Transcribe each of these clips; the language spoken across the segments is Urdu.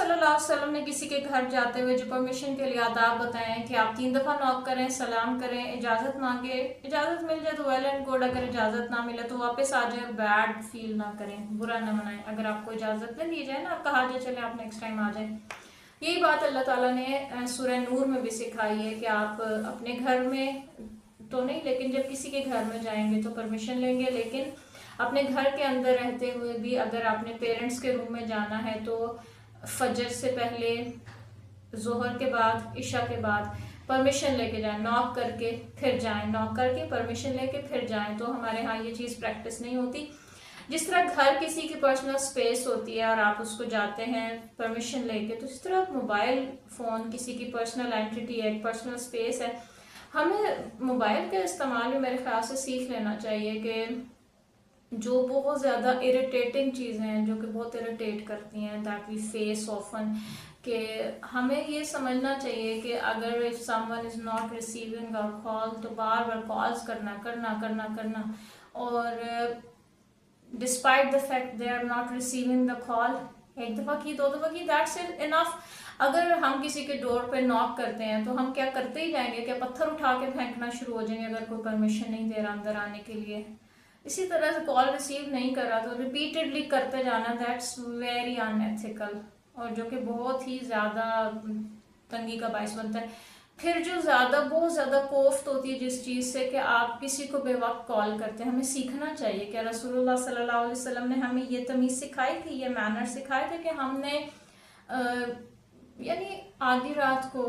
صلی اللہ علیہ وسلم نے کسی کے گھر جاتے ہوئے جو پرمیشن کے لیے آداب بتائے ہیں کہ آپ 3 دفعہ نوک کریں، سلام کریں، اجازت مانگے، اجازت مل جائے تو ویل اینڈ گڈ، اگر اجازت نہ ملے تو واپس آ جائے، بیڈ فیل نہ کریں، برا نہ منائیں، اگر آپ کو اجازت نہ دی جائے نا، کہا جائے چلے آپ نیکسٹ ٹائم آ جائیں. یہی بات اللہ تعالیٰ نے سورہ نور میں بھی سکھائی ہے کہ آپ اپنے گھر میں تو نہیں، لیکن جب کسی کے گھر میں جائیں گے تو پرمیشن لیں گے، لیکن اپنے گھر کے اندر رہتے ہوئے بھی اگر اپنے پیرنٹس کے روم میں جانا ہے تو فجر سے پہلے، ظہر کے بعد، عشاء کے بعد پرمیشن لے کے جائیں، ناک کر کے پھر جائیں، ناک کر کے پرمیشن لے کے پھر جائیں. تو ہمارے ہاں یہ چیز پریکٹس نہیں ہوتی. جس طرح گھر کسی کی پرسنل سپیس ہوتی ہے اور آپ اس کو جاتے ہیں پرمیشن لے کے، تو اس طرح موبائل فون کسی کی پرسنل اینٹیٹی ہے، پرسنل سپیس ہے. ہمیں موبائل کا استعمال بھی میرے خیال سے سیکھ لینا چاہیے کہ جو بہت زیادہ اریٹیٹنگ چیزیں ہیں، جو کہ بہت اریٹیٹ کرتی ہیں، دیٹ وی فیس آفن، کہ ہمیں یہ سمجھنا چاہیے کہ اگر if someone is not receiving our call تو بار بار کالز کرنا اور despite the fact they are not receiving the call, ایک دفعہ کی، 2 دفعہ کی، دیٹس انف. اگر ہم کسی کے ڈور پہ ناک کرتے ہیں تو ہم کیا کرتے ہی جائیں گے، کیا پتھر اٹھا کے پھینکنا شروع ہو جائیں گے اگر کوئی پرمیشن نہیں دے رہا اندر آنے کے لیے. اسی طرح سے کال ریسیو نہیں کر رہا تو ریپیٹڈلی کرتے جانا، دیٹس ویری ان ایتھیکل، اور جو کہ بہت ہی زیادہ تنگی کا باعث بنتا ہے. پھر جو بہت زیادہ کوفت ہوتی ہے جس چیز سے کہ آپ کسی کو بے وقت کال کرتے ہیں، ہمیں سیکھنا چاہیے کہ رسول اللہ صلی اللہ علیہ وسلم نے ہمیں یہ تمیز سکھائی تھی، یہ مینر سکھائے تھے کہ ہم نے یعنی آدھی رات کو،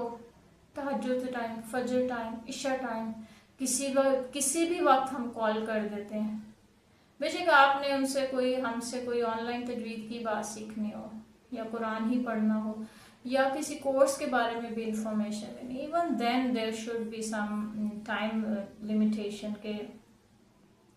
تہجد ٹائم، فجر ٹائم، عشاء ٹائم، کسی بھی وقت ہم کال کر دیتے ہیں. بے شک آپ نے ہم سے کوئی آن لائن تجوید کی بات سیکھنی ہو، یا قرآن ہی پڑھنا ہو، یا کسی کورس کے بارے میں بھی انفارمیشن لینی، even then there should be some time limitation کہ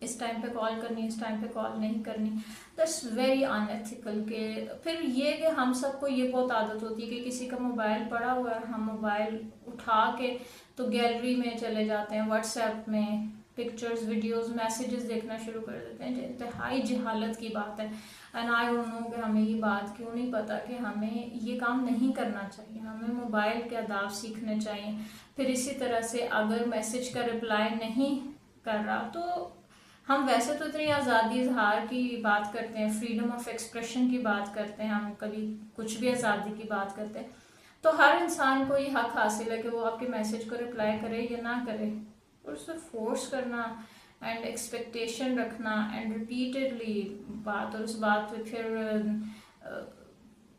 اس ٹائم پہ کال کرنی، اس ٹائم پہ کال نہیں کرنی. That's very in ethical. کہ پھر یہ کہ ہم سب کو یہ بہت عادت ہوتی ہے کہ کسی کا موبائل پڑا ہوا ہے، ہم موبائل اٹھا کے تو گیلری میں چلے جاتے ہیں، واٹس ایپ میں پکچرز، ویڈیوز، میسیجز دیکھنا شروع کر دیتے ہیں. انتہائی جہالت کی بات ہے. اینڈ آئی ڈونٹ نو کہ ہمیں یہ بات کیوں نہیں پتا کہ ہمیں یہ کام نہیں کرنا چاہیے. ہمیں موبائل کے آداب سیکھنے چاہیے. پھر اسی طرح سے اگر میسیج کا رپلائی نہیں کر رہا تو ہم ویسے تو اتنی آزادی اظہار کی بات کرتے ہیں، فریڈم آف ایکسپریشن کی بات کرتے ہیں، ہم کبھی کچھ بھی آزادی کی بات کرتے ہیں، تو ہر انسان کو یہ حق حاصل ہے کہ وہ آپ کے میسیج کو رپلائی کرے یا نہ کرے. اور اس پہ فورس کرنا اینڈ ایکسپیکٹیشن رکھنا اینڈ ریپیٹڈلی بات، اور اس بات پہ پھر